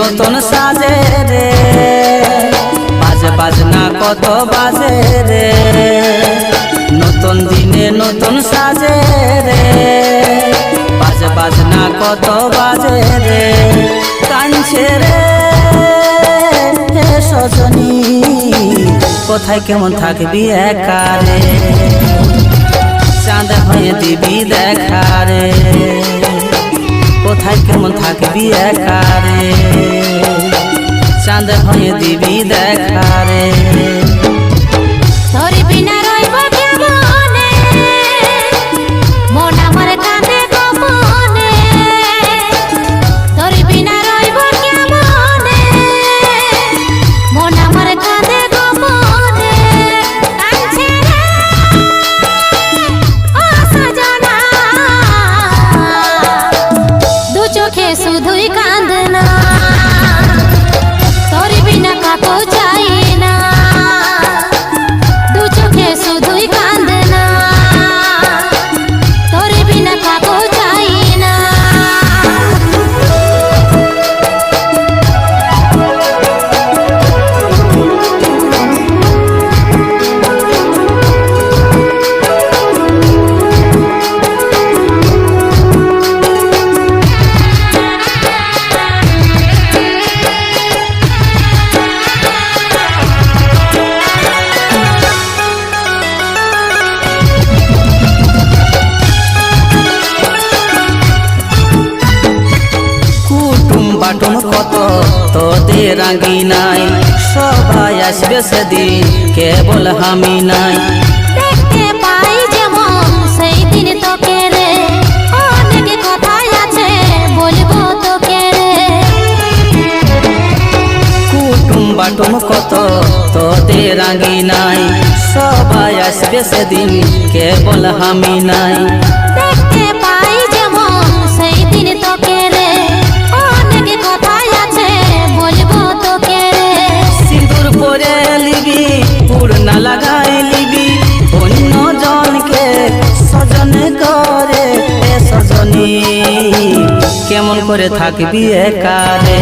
নতুন সাজে রে, বাজে বাজনা কত বাজে রে, নতুন দিনে নতুন সাজে রে, বাজে বাজনা কত বাজে রে। কাঁদছে রে সজনী, কোথায় কেমন থাকবি একা রে, চাঁদ হয়ে দিবি দেখা রে, কোথায় কেমন থাকবি একা রে, চাঁদ হয়ে দিবি দেখা রে। তোর বিনা রইব কেমনে, মন আমার কাঁদে গোপনে, তোর বিনা রইব কেমনে, মন আমার কাঁদে গোপনে। কাঁদছে রে ও সজনা, দু চোখে শুধুই কাঁদনা, তোর বিনা কাকো চাই না, দু চোখে শুধুই কাঁদনা, তোর বিনা কাকো চাই না। বাটন কত তোদের রাঙি নাই, সবাই আসবে সেদিন কেবল আমি নাই। দেখতে পাই যেমন সেই দিন তোকে রে, অনেক কথাই আছে বলবো তোকে রে। কুটুম বাটন কত তোদের রাঙি নাই, সবাই আসবে সেদিন কেবল আমি নাই। দেখতে পাই যেমন সেই দিন তোকে রে, অনেক কথাই আছে বলবো তোকে রে। সিঁদুর পরে লিবি, পুরনা লাগাই লিবি, অন্য জনকে সজন করে সজনী, কেমন করে থাকবি একা রে,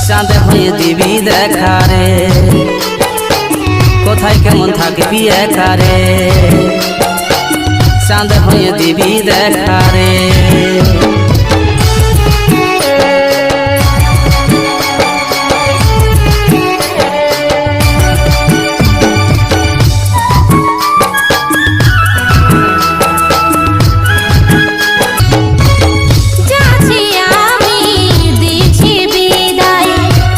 চাঁদ হয়ে দিবি দেখা রে, কোথায় কেমন থাকবি একা রে, চাঁদ হয়ে দিবি দেখা রে। যাচ্ছি আমি দিচ্ছি বিদায়,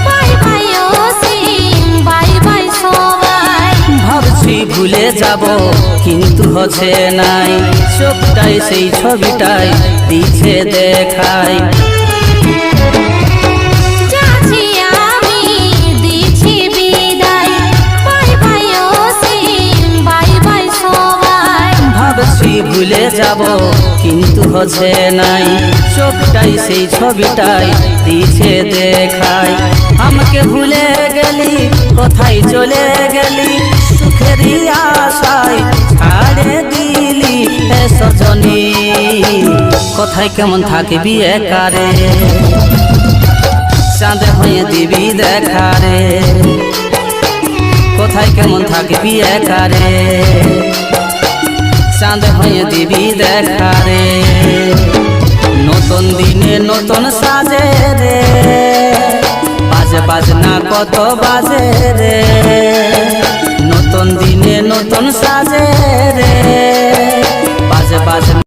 বাই বাই অসীম, বাই বাই সবাই। ভাবছি ভুলে যাব কিন্তু হচ্ছে নাই, চোখটাই সেই ছবিটাই দিচ্ছে দেখাই। যাচ্ছি আমি দিচ্ছি বিদায়, বাই বাই অসীম, বাই বাই সবাই। ভাবছি ভুলে যাব কিন্তু হচ্ছে নাই, চোখটাই সেই ছবিটাই দিচ্ছে দেখাই। আমাকে ভুলে গেলি, কোথায় চলে গেলি, সুখেরই আশায় ছাড়ে দিলি সজনী, কোথায় কেমন থাকবি একা রে, চাঁদ হয়ে দিবি দেখা রে, কোথায় কেমন থাকবি একা রে, চাঁদ হয়ে দিবি দেখা রে। নতুন দিনে নতুন সাজে রে, বাজে বাজনা কত বাজে রে, নতুন দিনে নতুন সাজে রে, বাজে বাজনা